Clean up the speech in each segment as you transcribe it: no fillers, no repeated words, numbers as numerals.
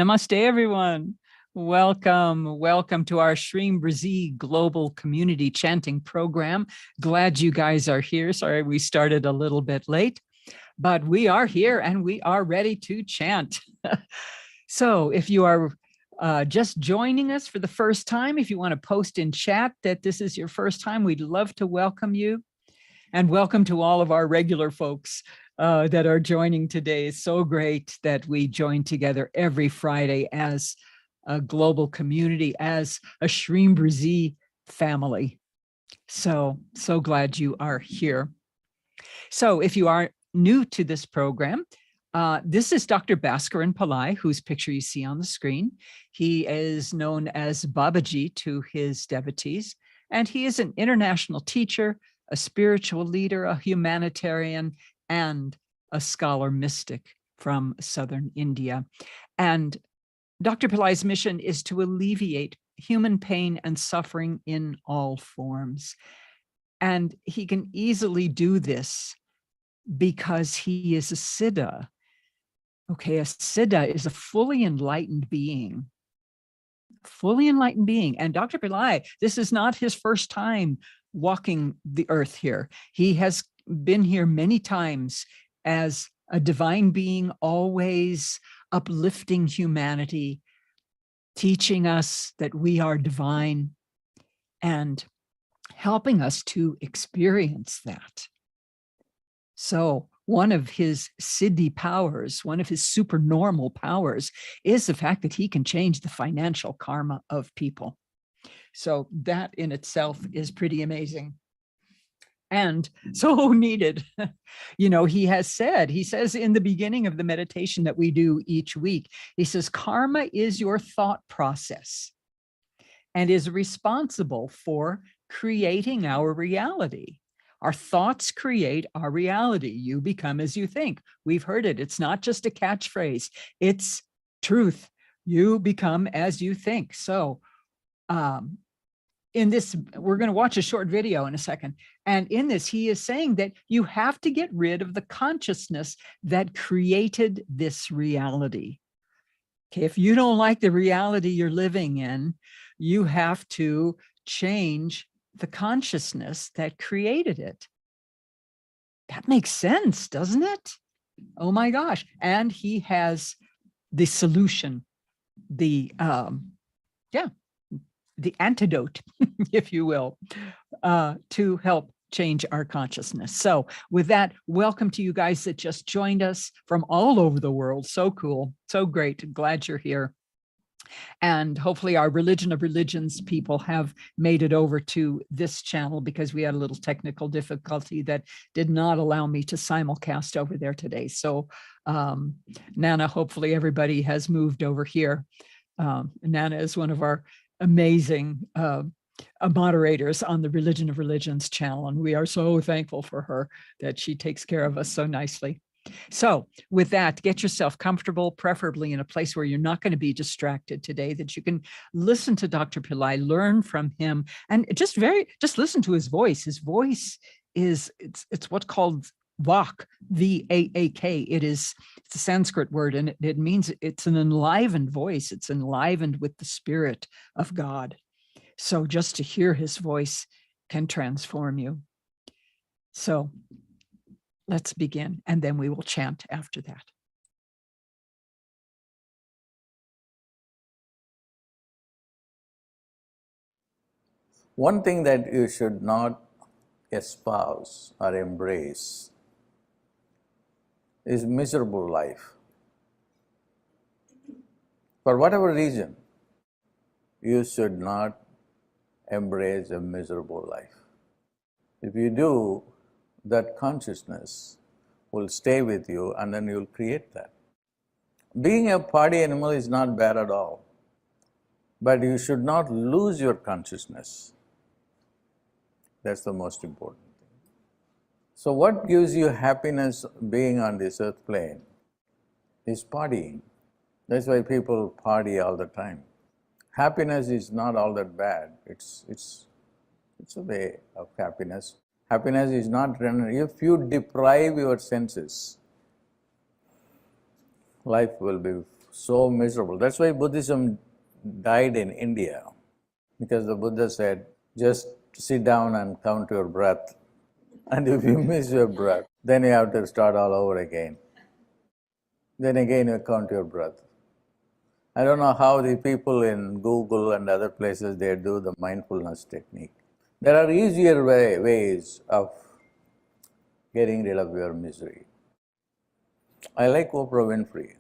Namaste, everyone. Welcome to our Shreem Brzee Global Community Chanting Program. Glad you guys are here. Sorry, we started a little bit late, but we are here and we are ready to chant. So if you are just joining us for the first time, if you want to post in chat that this is your first time, we'd love to welcome you. And welcome to all of our regular folks that are joining today. It's so great that we join together every Friday as a global community, as a Shreem Brzee family. So glad you are here. So if you are new to this program, this is Dr. Bhaskaran Pillai, whose picture you see on the screen. He is known as Babaji to his devotees, and he is an international teacher, a spiritual leader, a humanitarian, and a scholar mystic from southern India. And Dr. Pillai's mission is to alleviate human pain and suffering in all forms. And he can easily do this because he is a Siddha. Okay, a Siddha is a fully enlightened being. And Dr. Pillai, this is not his first time walking the earth here. He has been here many times as a divine being, always uplifting humanity, teaching us that we are divine and helping us to experience that. So one of his siddhi powers, one of his supernormal powers, is the fact that he can change the financial karma of people. So that in itself is pretty amazing and so needed. You know, he says in the beginning of the meditation that we do each week, he says, karma is your thought process and is responsible for creating our reality. Our thoughts create our reality. You become as you think. We've heard it. It's not just a catchphrase. It's truth. You become as you think. So in this, we're going to watch a short video in a second. And in this, he is saying that you have to get rid of the consciousness that created this reality. Okay, if you don't like the reality you're living in, you have to change the consciousness that created it. That makes sense, doesn't it? Oh my gosh. And he has the solution, the antidote, if you will, to help change our consciousness. So with that, welcome to you guys that just joined us from all over the world. So cool, so great. Glad you're here. And hopefully our Religion of Religions people have made it over to this channel because we had a little technical difficulty that did not allow me to simulcast over there today. So Nana, hopefully everybody has moved over here. Nana is one of our amazing moderators on the Religion of Religions channel, and we are so thankful for her that she takes care of us so nicely. So with that, get yourself comfortable, preferably in a place where you're not going to be distracted today, that you can listen to Dr. Pillai, learn from him, and just listen to his voice. His voice is, it's what's called Vaak, V-A-A-K. It's a Sanskrit word, and it means it's an enlivened voice. It's enlivened with the spirit of God. So just to hear his voice can transform you. So let's begin, and then we will chant after that. One thing that you should not espouse or embrace is miserable life. For whatever reason, you should not embrace a miserable life. If you do, that consciousness will stay with you and then you'll create that. Being a party animal is not bad at all, but you should not lose your consciousness. That's the most important thing. So what gives you happiness being on this earth plane is partying. That's why people party all the time. Happiness is not all that bad. It's a way of happiness. Happiness is not, if you deprive your senses life will be so miserable. That's why Buddhism died in India, because the Buddha said, just sit down and count your breath. And if you miss your breath, then you have to start all over again. Then again you count your breath. I don't know how the people in Google and other places, they do the mindfulness technique. There are easier ways of getting rid of your misery. I like Oprah Winfrey.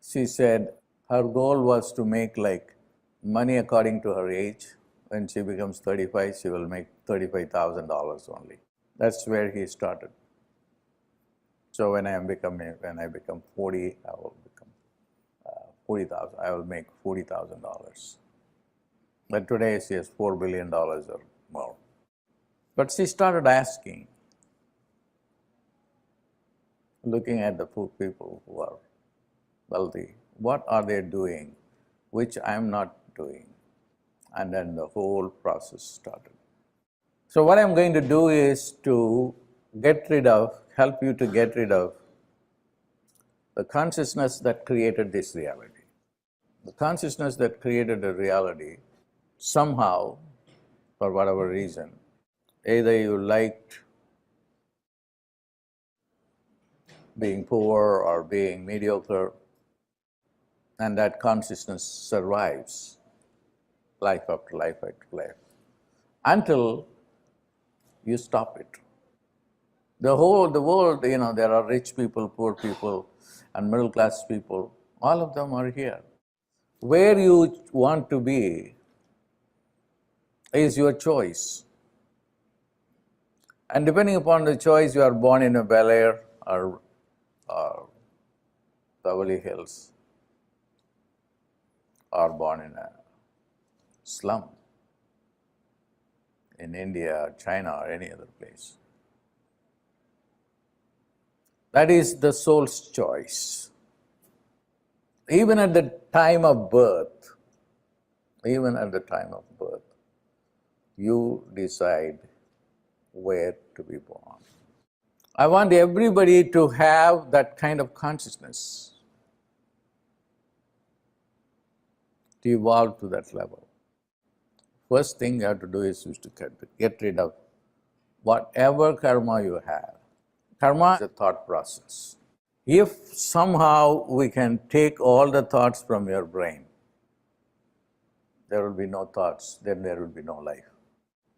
She said her goal was to make like money according to her age. When she becomes 35, she will make $35,000 only. That's where he started. So when I become 40, I will become 40,000. I will make $40,000. But today she has $4 billion or more. But she started asking, looking at the poor people who are wealthy, what are they doing which I am not doing? And then the whole process started. So what I'm going to do is to help you to get rid of the consciousness that created this reality. The consciousness that created the reality, somehow, for whatever reason, either you liked being poor or being mediocre, and that consciousness survives life after life after life, until you stop it. The world, there are rich people, poor people, and middle class people, all of them are here. Where you want to be is your choice. And depending upon the choice, you are born in a Bel Air or Beverly Hills, or born in a slum in India, China, or any other place. That is the soul's choice. Even at the time of birth, you decide where to be born. I want everybody to have that kind of consciousness, to evolve to that level. First thing you have to do is to get rid of whatever karma you have. Karma is a thought process. If somehow we can take all the thoughts from your brain, there will be no thoughts, then there will be no life.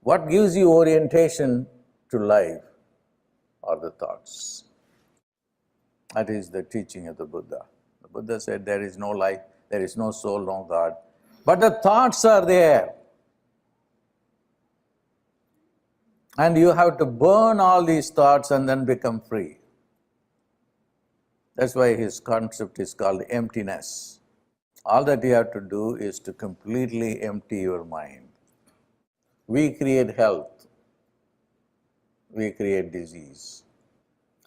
What gives you orientation to life are the thoughts. That is the teaching of the Buddha. The Buddha said there is no life, there is no soul, no God, but the thoughts are there. And you have to burn all these thoughts and then become free. That's why his concept is called emptiness. All that you have to do is to completely empty your mind. We create health. We create disease.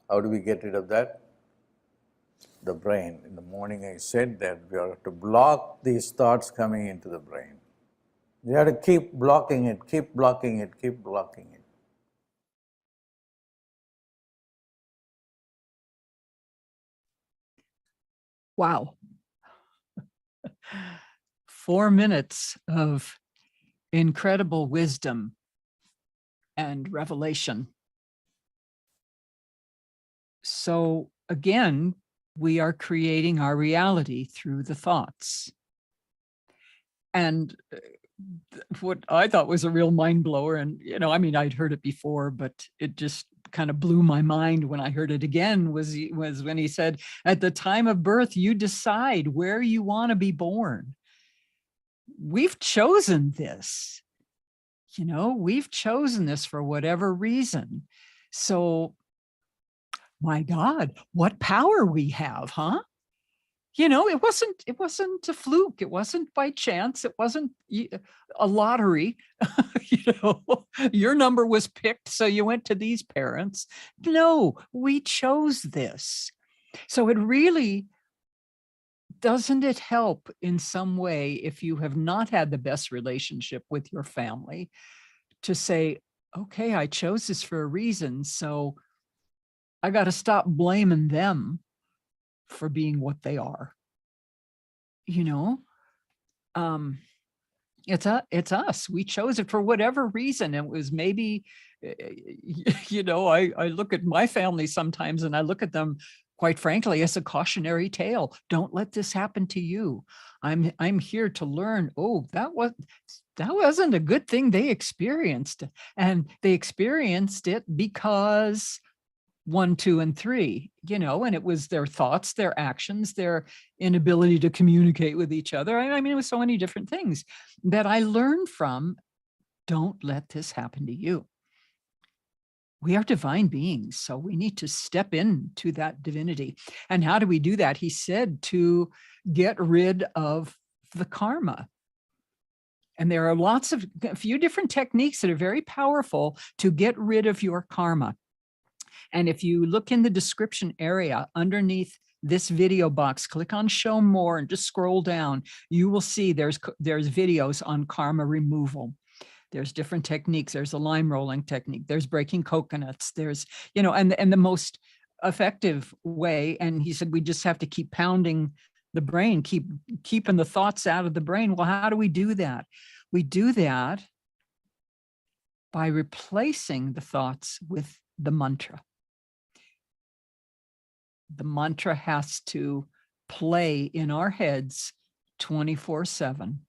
How do we get rid of that? The brain. In the morning I said that we have to block these thoughts coming into the brain. You have to keep blocking it, keep blocking it, keep blocking it. Wow. 4 minutes of incredible wisdom and revelation. So again, we are creating our reality through the thoughts. And what I thought was a real mind blower, and I'd heard it before, but it just kind of blew my mind when I heard it again, was when he said, at the time of birth, you decide where you want to be born. We've chosen this. We've chosen this for whatever reason. So, my God, what power we have, huh? It wasn't a fluke. It wasn't by chance. It wasn't a lottery. Your number was picked, so you went to these parents. No, we chose this. So it really, doesn't it help in some way if you have not had the best relationship with your family to say, okay, I chose this for a reason, so I got to stop blaming them for being what they are. You know, it's us. We chose it for whatever reason. It was maybe, you know, I look at my family sometimes and I look at them, quite frankly, as a cautionary tale. Don't let this happen to you. I'm here to learn. Oh, that wasn't a good thing they experienced. And they experienced it because 1, 2, and 3, you know, and it was their thoughts, their actions, their inability to communicate with each other. I mean, it was so many different things that I learned from. Don't let this happen to you. We are divine beings, so we need to step into that divinity. And how do we do that? He said to get rid of the karma. And there are a few different techniques that are very powerful to get rid of your karma. And if you look in the description area underneath this video box, click on show more and just scroll down, you will see there's videos on karma removal. There's different techniques. There's a lime rolling technique. There's breaking coconuts. There's, you know, and the most effective way. And he said, we just have to keep pounding the brain, keeping the thoughts out of the brain. Well, how do we do that? We do that by replacing the thoughts with the mantra. The mantra has to play in our heads 24/7.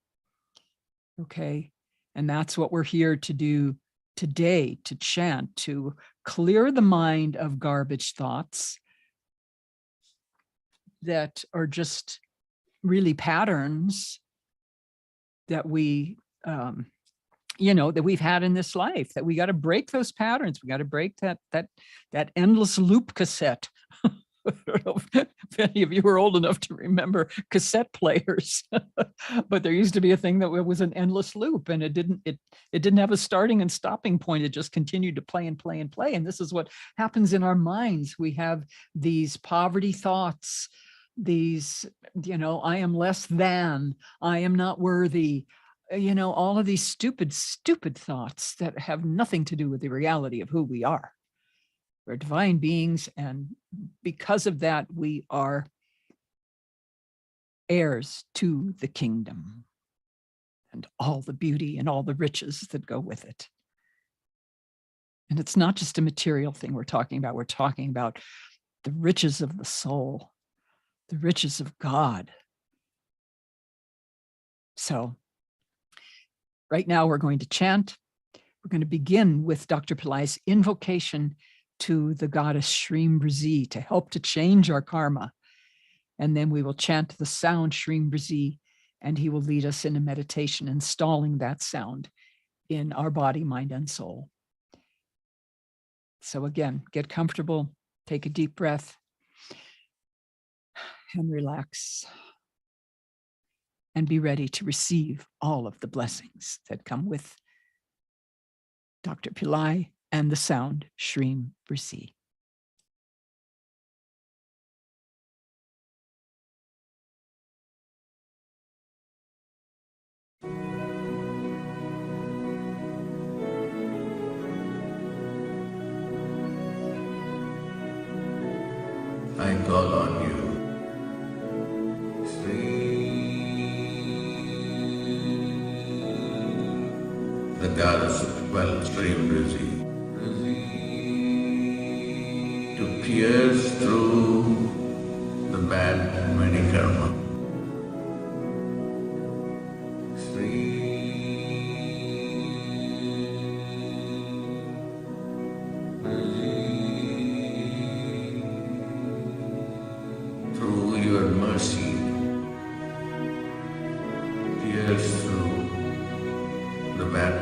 Okay. And that's what we're here to do today, to chant, to clear the mind of garbage thoughts that are just really patterns that we, you know, that we've had in this life, that we got to break those patterns. We got to break that endless loop cassette. I don't know if any of you were old enough to remember cassette players, but there used to be a thing that was an endless loop, and it didn't have a starting and stopping point. It just continued to play and play and play. And this is what happens in our minds. We have these poverty thoughts, these, you know, I am less than, I am not worthy, you know, all of these stupid thoughts that have nothing to do with the reality of who we are. We're divine beings, and because of that, we are heirs to the kingdom and all the beauty and all the riches that go with it. And it's not just a material thing we're talking about. We're talking about the riches of the soul, the riches of God. So right now we're going to chant. We're going to begin with Dr. Pillai's invocation to the goddess Shreem Brzee to help to change our karma. And then we will chant the sound Shreem Brzee, and he will lead us in a meditation, installing that sound in our body, mind, and soul. So again, get comfortable, take a deep breath, and relax. And be ready to receive all of the blessings that come with Dr. Pillai and the sound Shreem Brzee. I call on you. The goddess of 12 Shreem Brzee, to pierce through the bad many karma. Through your mercy, pierce through the bad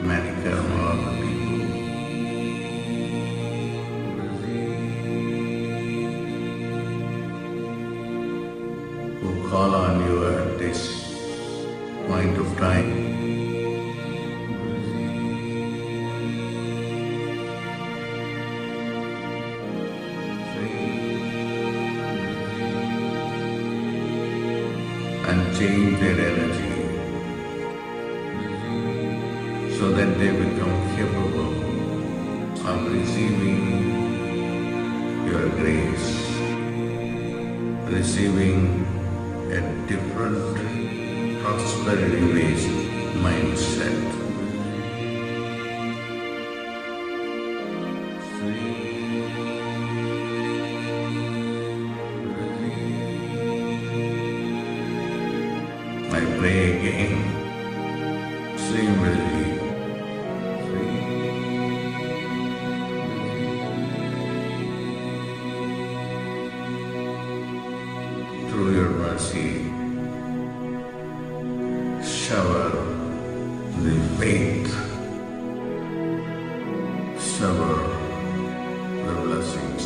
many karma of the people. Who call on you at this point of time. And change their energy so that they become capable of receiving your grace, receiving a different prosperity-based mindset. I pray again, Shreem Brzee. Through your mercy, shower the faith, shower the blessings.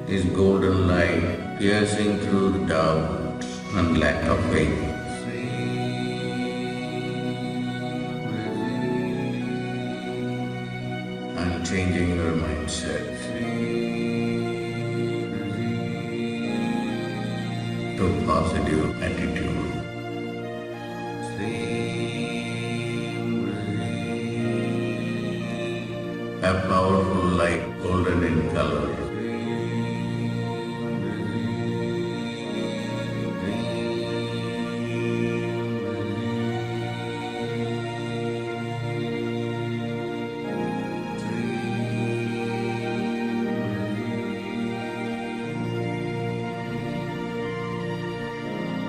This golden light piercing through the doubt and lack of faith. And changing your mindset to positive attitude. A powerful light, golden in color.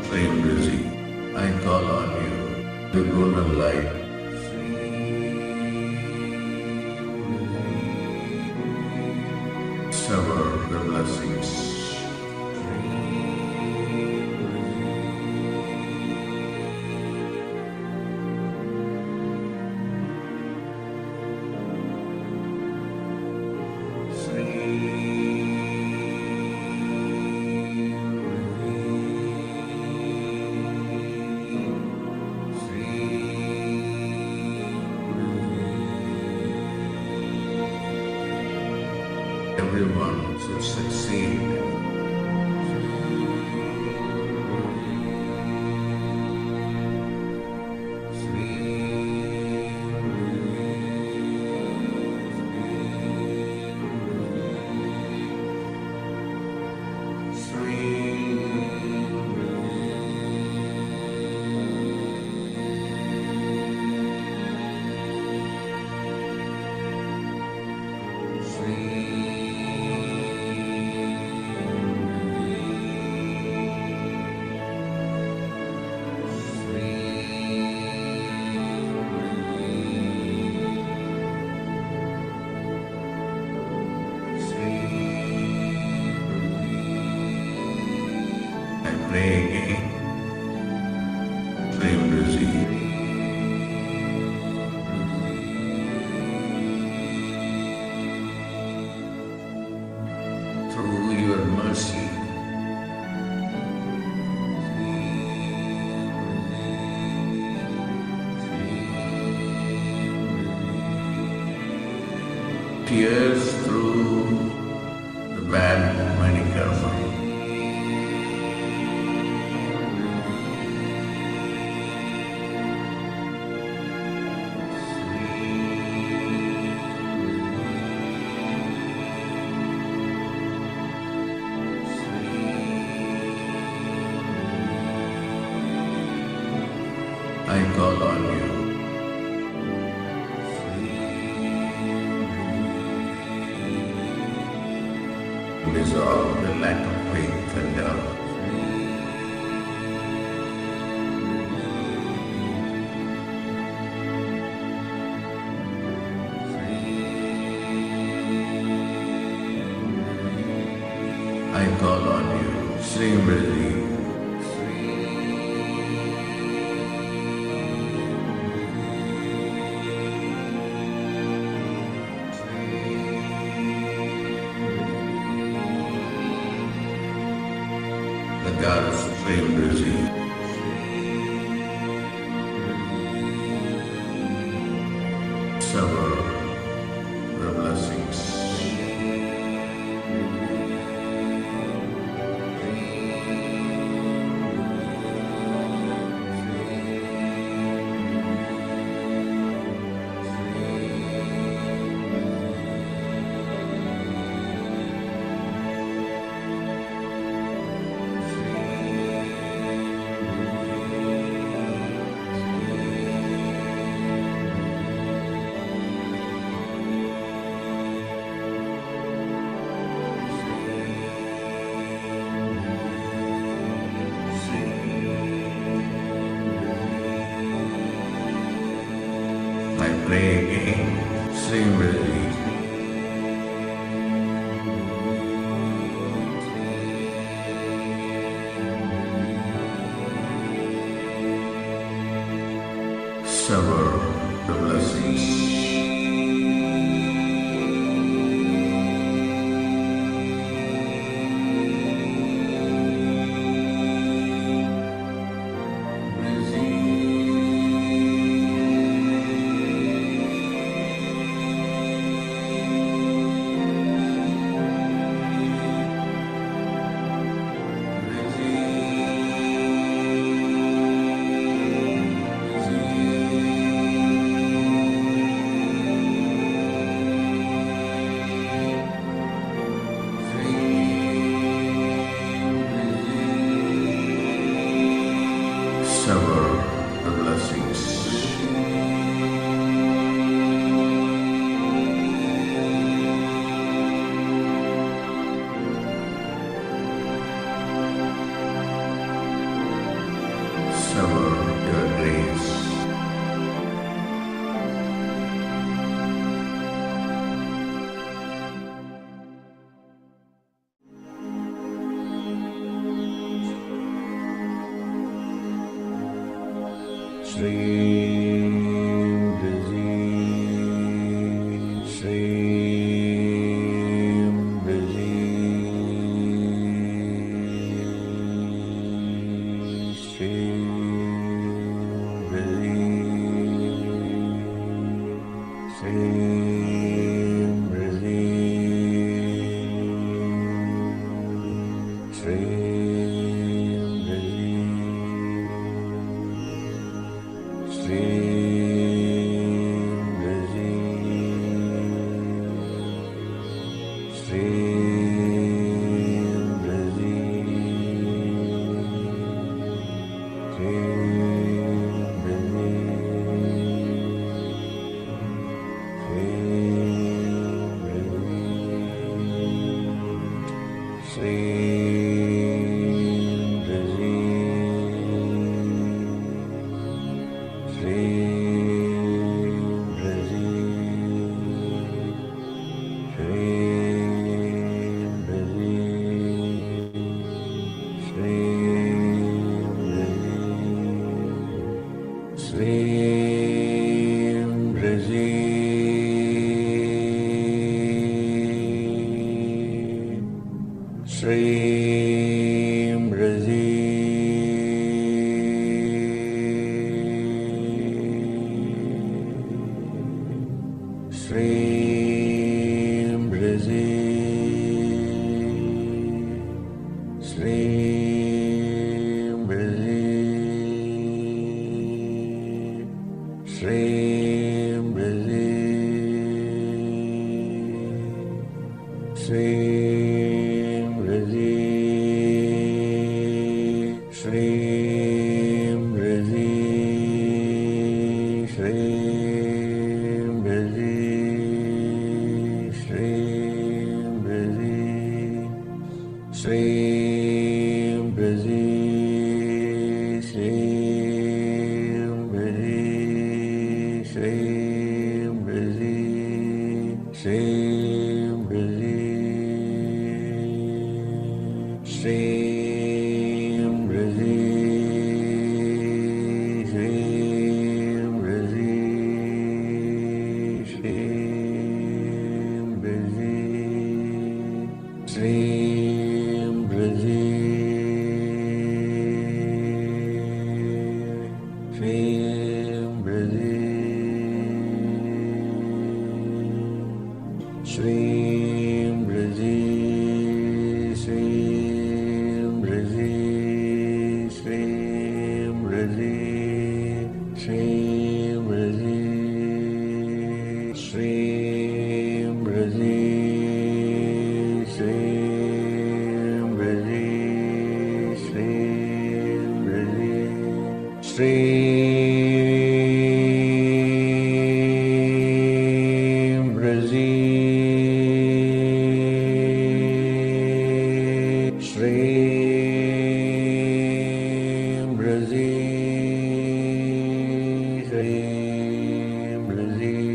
Shreem Brzee, I call on you, the golden light. Shower the blessings. Everyone should succeed. Pray again, Shreem Brzee. Through your mercy, pierce through the bad manikarma. I call on you. Dissolve the lack of faith and doubt. I call on you, Shreem Brzee. The Goddess Shreem Brzee. Shower the blessings. play again. Shreem Brzee. Sever the blessings. Sever the blessings. Sever your dreams. Shreem Brzee, Shreem Brzee, Shreem Brzee, Shreem Brzee, Shreem Brzee. Shreem Brzee, Shreem Brzee, Shreem Brzee, Shreem Brzee, Shreem Shreem Brzee, Shreem Brzee.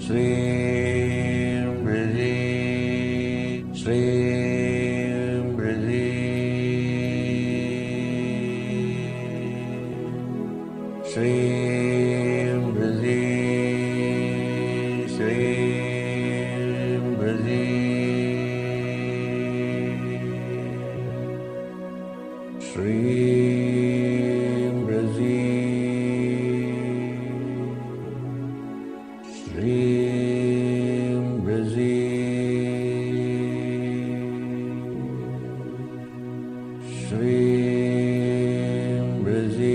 Shreem Brzee, Shreem Brzee, Shreem Brzee, Shreem Brzee, Shreem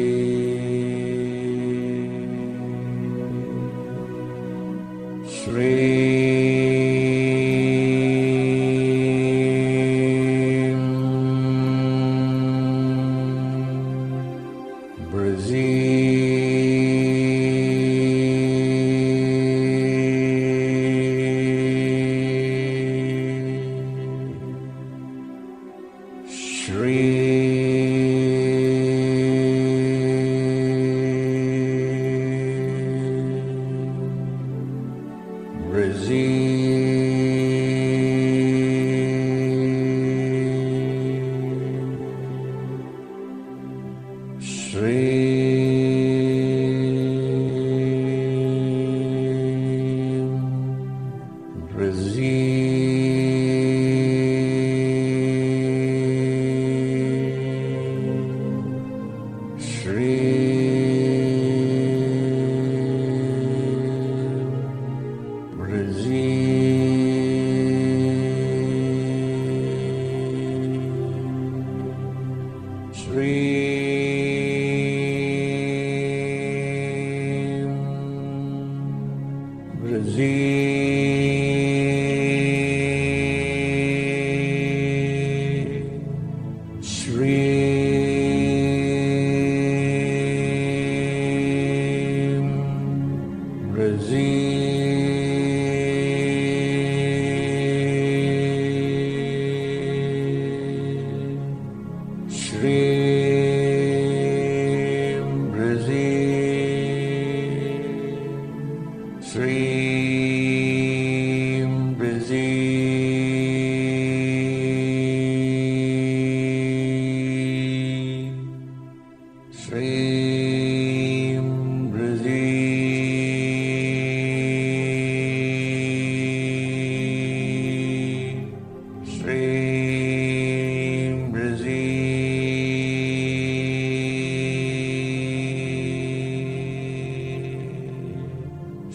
Brzee.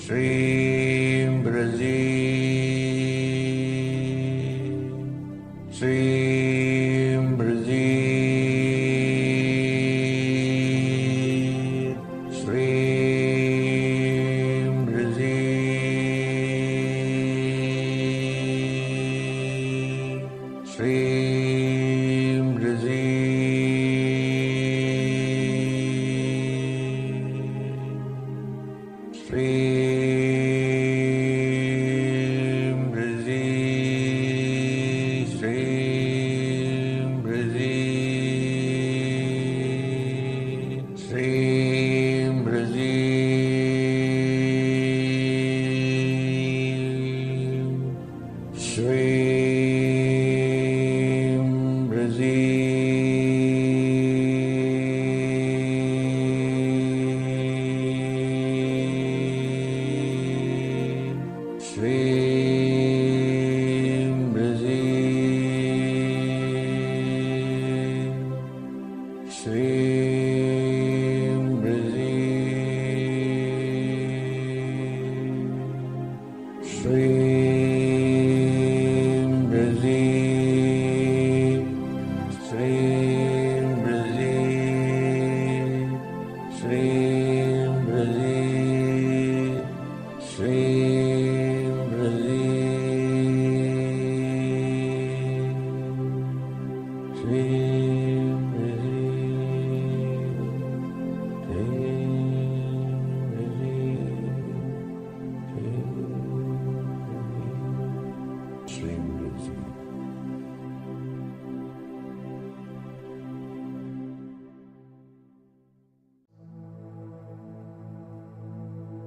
Shreem Brzee, Shreem Brzee, Shreem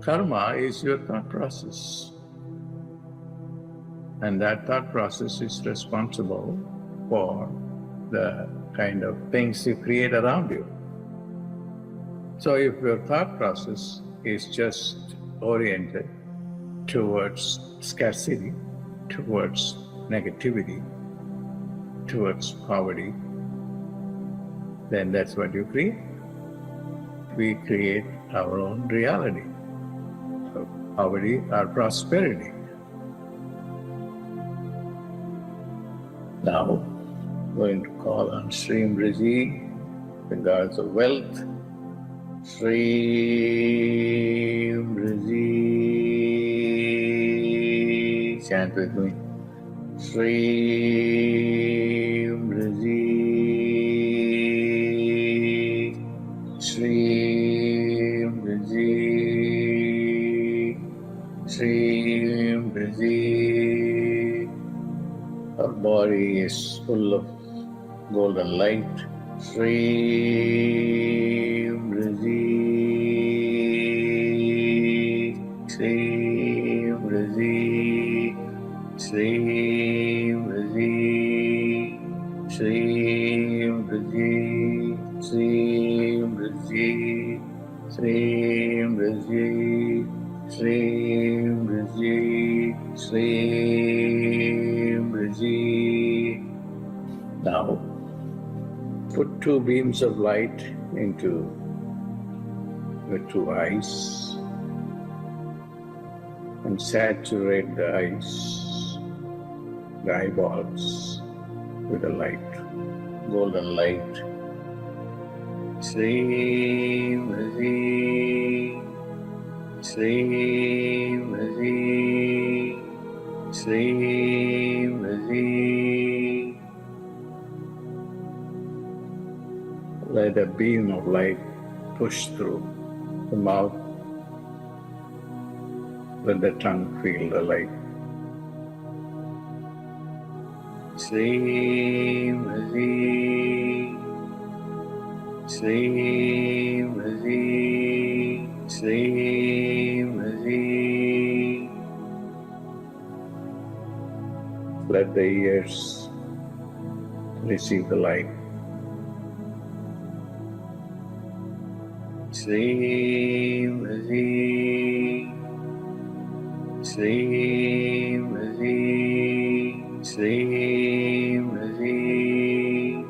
Karma is your thought process. And that thought process is responsible for the kind of things you create around you. So if your thought process is just oriented towards scarcity, towards negativity, towards poverty, then that's what you create. We create our own reality of poverty or prosperity. Now, I'm going to call on Shreem Brzee, the goddess of wealth. Shreem Brzee. Chant with me. Shreem Brzee. Shreem Brzee. Shreem Brzee. Our body is full of golden light. Shreem Brzee. Shreem Brzee. Shreem Brzee. Shreem Brzee. Shreem Brzee. Shreem Brzee. Shreem Brzee. Shreem Brzee. Now, put two beams of light into the two eyes and saturate the eyes, the eyeballs, with the light, golden light. Shreem Brzee. Shreem Brzee. Shreem Brzee. Let a beam of light push through the mouth. Let the tongue feel the light. Shreem Brzee. Shreem Brzee. Shreem Brzee. Let the ears receive the light. Shreem Brzee. Shreem Brzee. Shreem Brzee.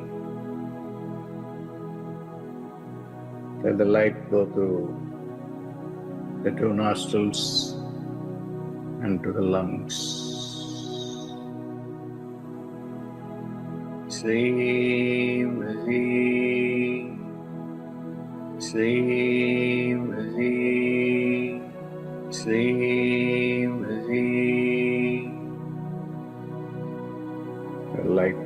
Let the light go through the two nostrils and to the lungs. Shreem Brzee. Shreem Brzee. Shreem Brzee. The light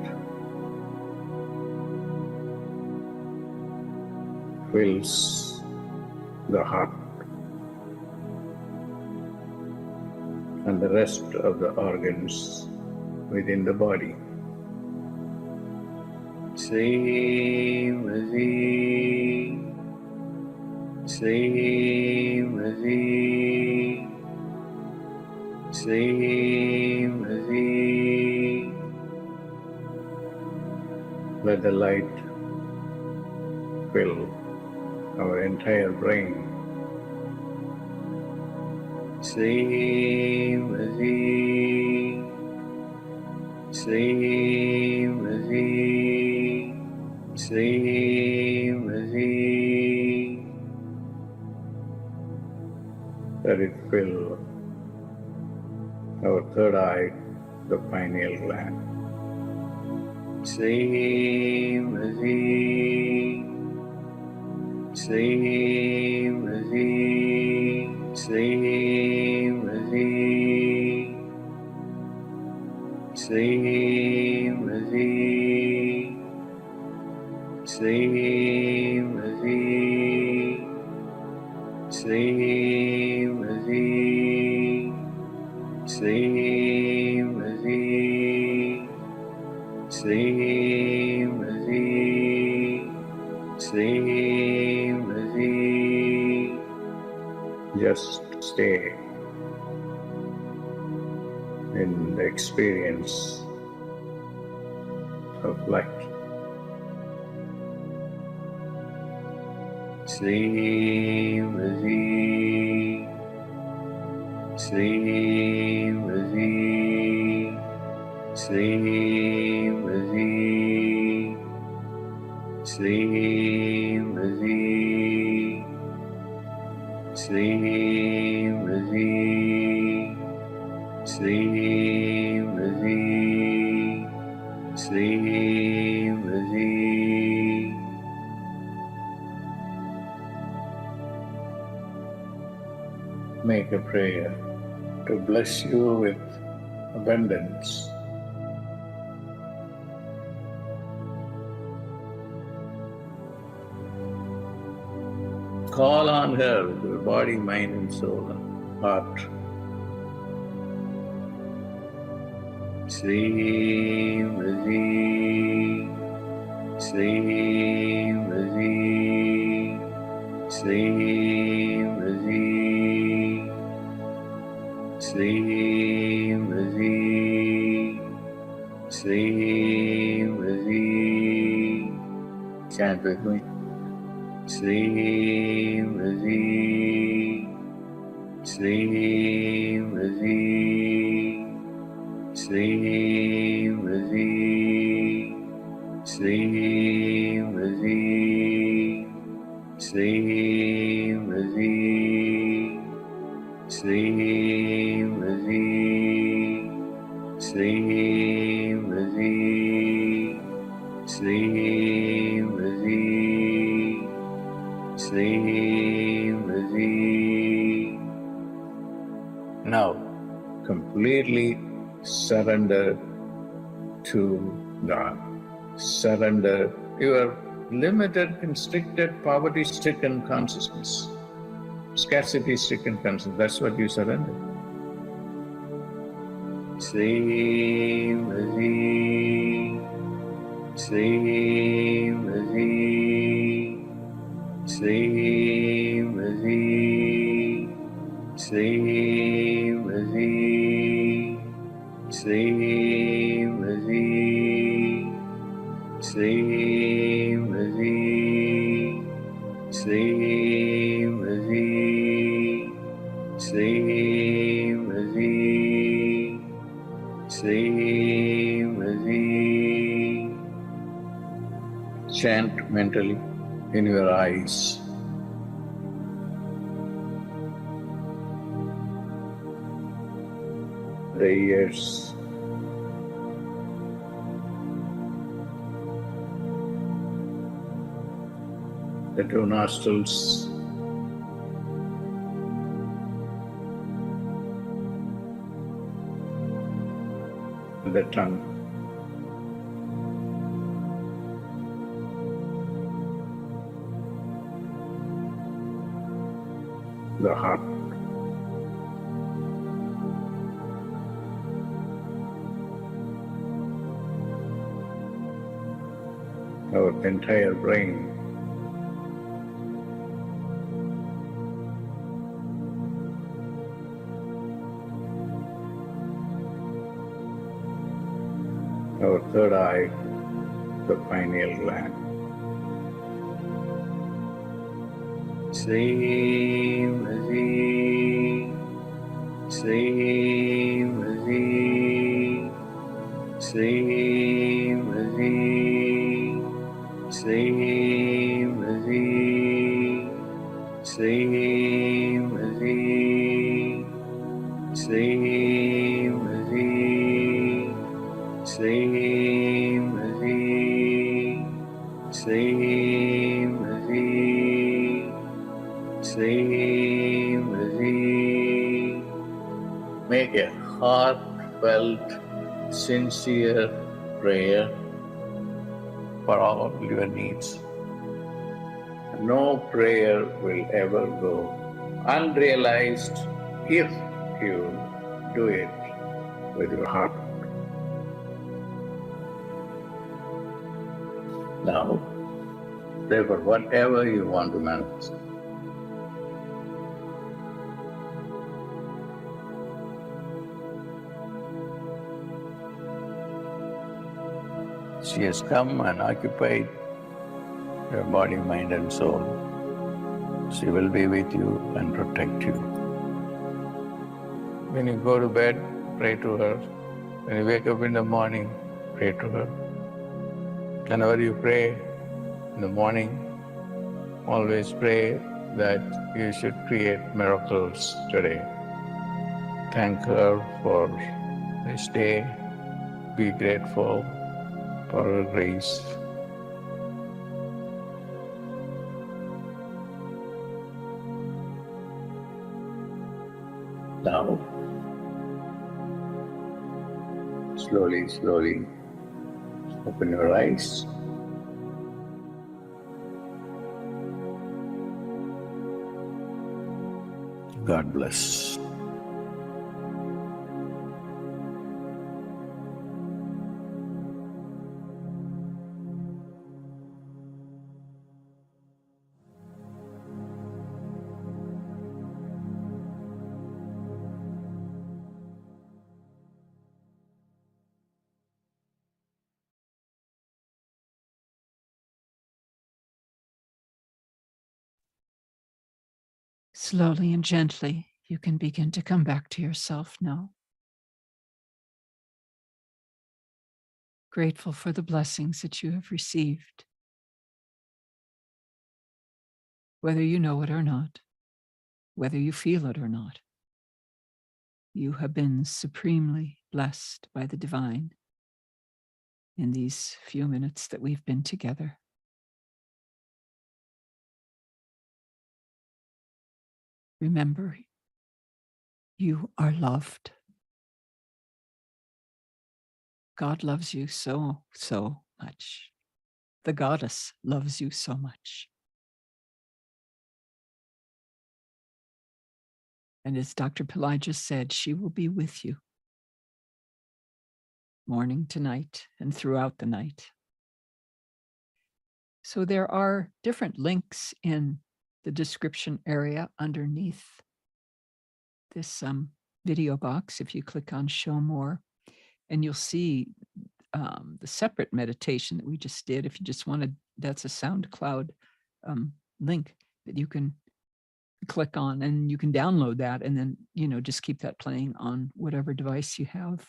fills the heart and the rest of the organs within the body. Shreem Brzee. Shreem Brzee. Shreem Brzee. Let the light fill our entire brain. Shreem Brzee. Shreem Brzee. Shreem Brzee. Let it fill our third eye, the pineal gland. Shreem Brzee. Shreem Brzee. Shreem Brzee. Shreem Brzee. Shreem Brzee. Shreem Brzee. Shreem Brzee. Shreem Brzee. Shreem Brzee. Just stay in the experience of light. Shreem Brzee, Shreem Brzee, Shreem Brzee, Shreem Brzee, Shreem Brzee, Shreem Brzee, Shreem Brzee. Make a prayer to bless you with abundance. Call on her with your body, mind and soul and heart. Shreem Brzee, Shreem Brzee, Shreem Brzee, Shreem Brzee, Shreem Brzee. Chant with me. Shreem Brzee, Shreem Brzee, Shreem Brzee, Shreem Brzee, Shreem Brzee, Shreem Brzee, Shreem Brzee, Shreem Brzee, Shreem Brzee. Now, completely surrender to God. Surrender your limited, constricted, poverty-stricken consciousness, scarcity-stricken consciousness. That's what you surrender. Shreem Brzee, Shreem Brzee, Shreem Brzee, Shreem Brzee, Shreem Brzee, Shreem Brzee, Shreem Brzee, Shreem Brzee, Shreem Brzee. Chant mentally in your eyes. The ears, the two nostrils, the tongue, the heart, our entire brain. Our third eye, the pineal gland. Shreem Brzee, Shreem Brzee, Shreem Brzee, Shreem Brzee, Shreem Brzee, Shreem Brzee, Shreem Brzee, Shreem Brzee, Shreem Brzee. Make a heartfelt, sincere prayer for all your needs. No prayer will ever go unrealized if you do it with your heart. Now, pray for whatever you want to manifest. She has come and occupied your body, mind and soul. She will be with you and protect you. When you go to bed, pray to her. When you wake up in the morning, pray to her. Whenever you pray in the morning, always pray that you should create miracles today. Thank her for this day. Be grateful for her grace. Now, slowly, slowly, open your eyes. God bless. Slowly and gently, you can begin to come back to yourself now. Grateful for the blessings that you have received, whether you know it or not, whether you feel it or not. You have been supremely blessed by the divine in these few minutes that we've been together. Remember, you are loved. God loves you so, so much. The goddess loves you so much. And as Dr. Pillai just said, she will be with you morning to night and throughout the night. So there are different links in the description area underneath this video box. If you click on show more, and you'll see the separate meditation that we just did. If you just wanted, that's a SoundCloud link that you can click on, and you can download that, and then, you know, just keep that playing on whatever device you have.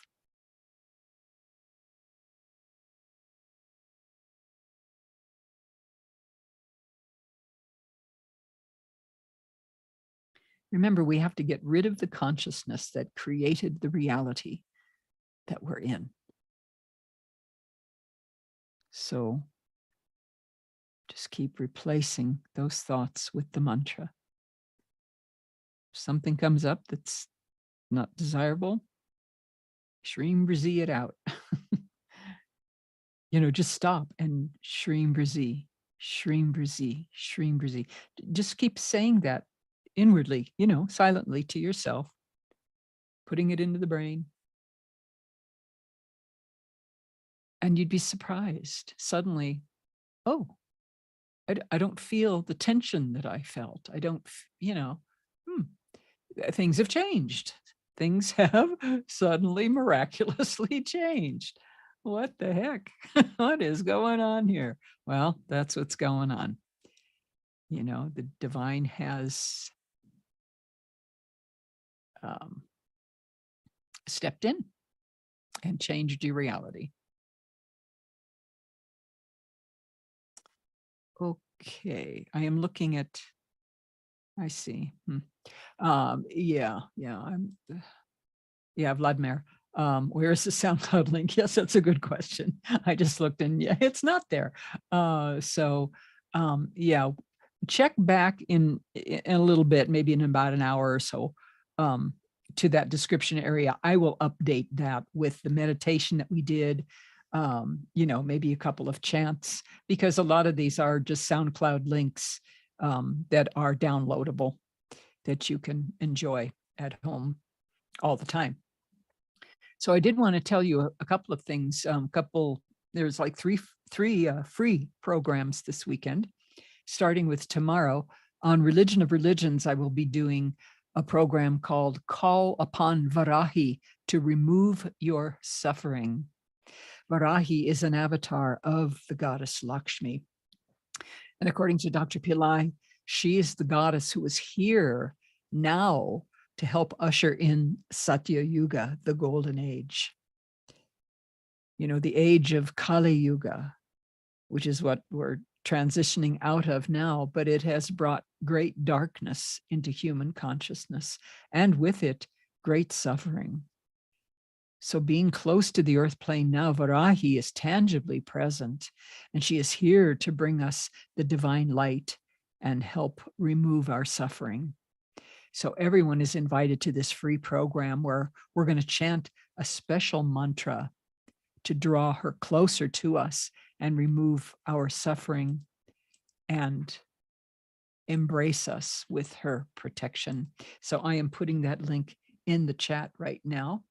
Remember, we have to get rid of the consciousness that created the reality that we're in. So just keep replacing those thoughts with the mantra. If something comes up that's not desirable, Shreem Brzee it out. You know, just stop and Shreem Brzee, Shreem Brzee, Shreem Brzee. Just keep saying that inwardly, you know, silently to yourself, putting it into the brain. And you'd be surprised suddenly, oh, I don't feel the tension that I felt. I don't, you know, things have changed. Things have suddenly miraculously changed. What the heck? What is going on here? Well, that's what's going on. You know, the divine has stepped in and changed your reality. Okay, I am looking at, I see. Yeah, Vladimir. Where is the SoundCloud link? Yes, that's a good question. I just looked and yeah, it's not there. Yeah, check back in a little bit, maybe in about an hour or so, to that description area. I will update that with the meditation that we did, you know, maybe a couple of chants, because a lot of these are just SoundCloud links that are downloadable that you can enjoy at home all the time. So I did want to tell you a couple of things. There's like three free programs this weekend, starting with tomorrow. On Religion of Religions, I will be doing a program called Call Upon Varahi to Remove Your Suffering. Varahi is an avatar of the goddess Lakshmi. And according to Dr. Pillai, she is the goddess who is here now to help usher in Satya Yuga, the golden age. You know, the age of Kali Yuga, which is what we're transitioning out of now, but it has brought great darkness into human consciousness, and with it, great suffering. So being close to the earth plane now, Varahi is tangibly present, and she is here to bring us the divine light and help remove our suffering. So everyone is invited to this free program where we're going to chant a special mantra to draw her closer to us and remove our suffering and embrace us with her protection. So I am putting that link in the chat right now,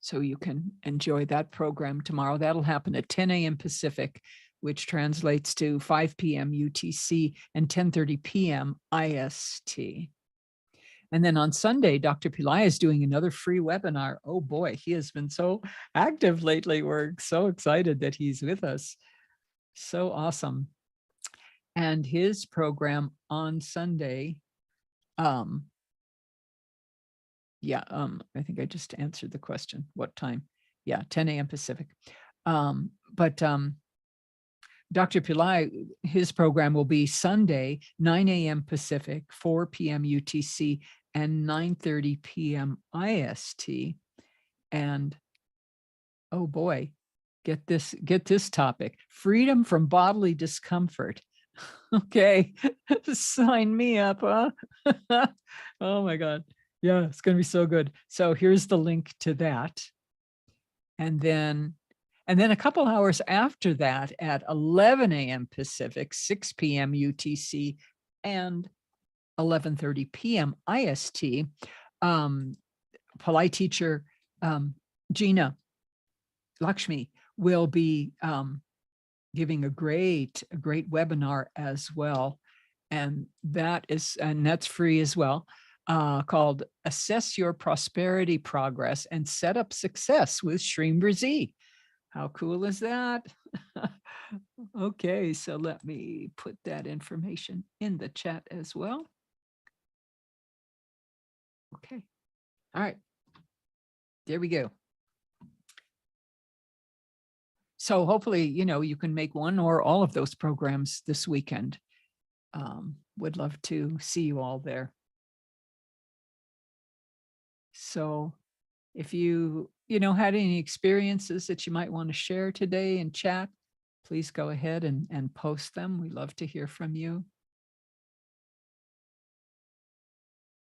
so you can enjoy that program tomorrow. That'll happen at 10 a.m. Pacific, which translates to 5 p.m. UTC and 10:30 p.m. IST. And then on Sunday, Dr. Pillai is doing another free webinar. Oh boy, he has been so active lately. We're so excited that he's with us. So awesome. And his program on Sunday, I think I just answered the question. What time? Yeah, 10 a.m. Pacific. Dr. Pillai, his program will be Sunday, 9 a.m. Pacific, 4 p.m. UTC, and 9:30 p.m. IST. And oh boy, get this topic: freedom from bodily discomfort. Okay, sign me up, huh? Oh my God. Yeah, it's going to be so good. So here's the link to that. And then a couple hours after that at 11 a.m. Pacific, 6 p.m. UTC, and 11:30 p.m. IST, Pillai teacher Gina Lakshmi will be giving a great webinar as well. And that's free as well, called Assess Your Prosperity Progress and Set Up Success with Shreem Brzee. How cool is that? Okay, so let me put that information in the chat as well. Okay, all right, there we go. So hopefully, you can make one or all of those programs this weekend. Would love to see you all there. So if you had any experiences that you might want to share today in chat, please go ahead and post them. We love to hear from you.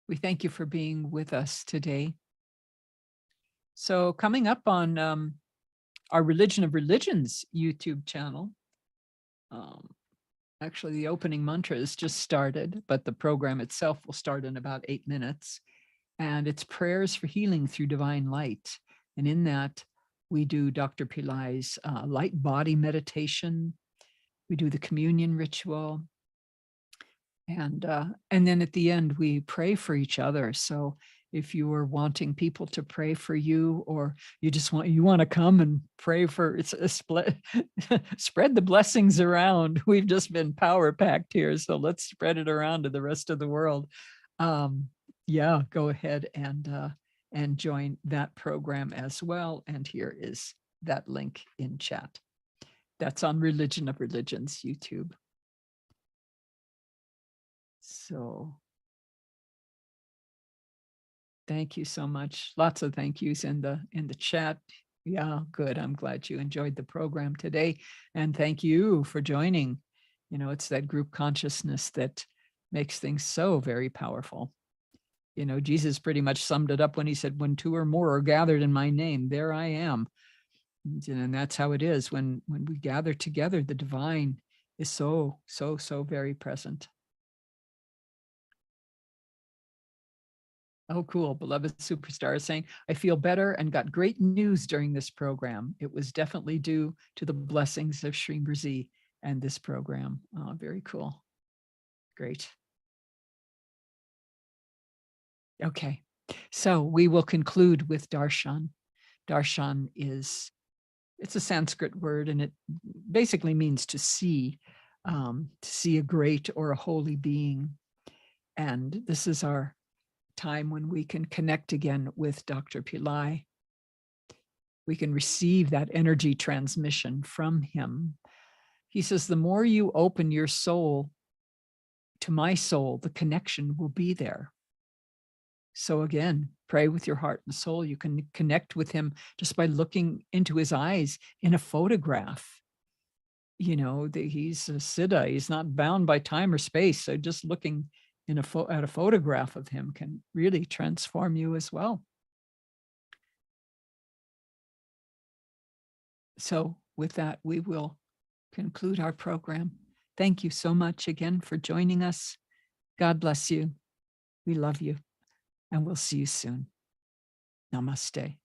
We thank you for being with us today. So coming up on our Religion of Religions YouTube channel, actually the opening mantra is just started, but the program itself will start in about 8 minutes. And it's prayers for healing through divine light. And in that, we do Dr. Pillai's light body meditation. We do the communion ritual. And then at the end, we pray for each other. So if you are wanting people to pray for you, or you want to come and pray for, spread the blessings around. We've just been power packed here, so let's spread it around to the rest of the world. Yeah, go ahead and join that program as well. And here is that link in chat. That's on Religion of Religions YouTube. So thank you so much. Lots of thank yous in the chat. Yeah, good. I'm glad you enjoyed the program today. And thank you for joining. It's that group consciousness that makes things so very powerful. Jesus pretty much summed it up when he said, when 2 or more are gathered in my name, there I am. And that's how it is. When we gather together, the divine is so very present. Oh, cool. Beloved Superstar is saying, I feel better and got great news during this program. It was definitely due to the blessings of Shreem Brzee and this program. Oh, very cool. Great. Okay, so we will conclude with darshan. Darshan is It's a Sanskrit word, and it basically means to see a great or a holy being. And this is our time when we can connect again with Dr. Pillai. We can receive that energy transmission from him. He says, the more you open your soul to my soul, the connection will be there. So again, pray with your heart and soul. You can connect with him just by looking into his eyes in a photograph. You know, he's a Siddha. He's not bound by time or space. So just looking in at a photograph of him can really transform you as well. So with that, we will conclude our program. Thank you so much again for joining us. God bless you. We love you, and we'll see you soon. Namaste.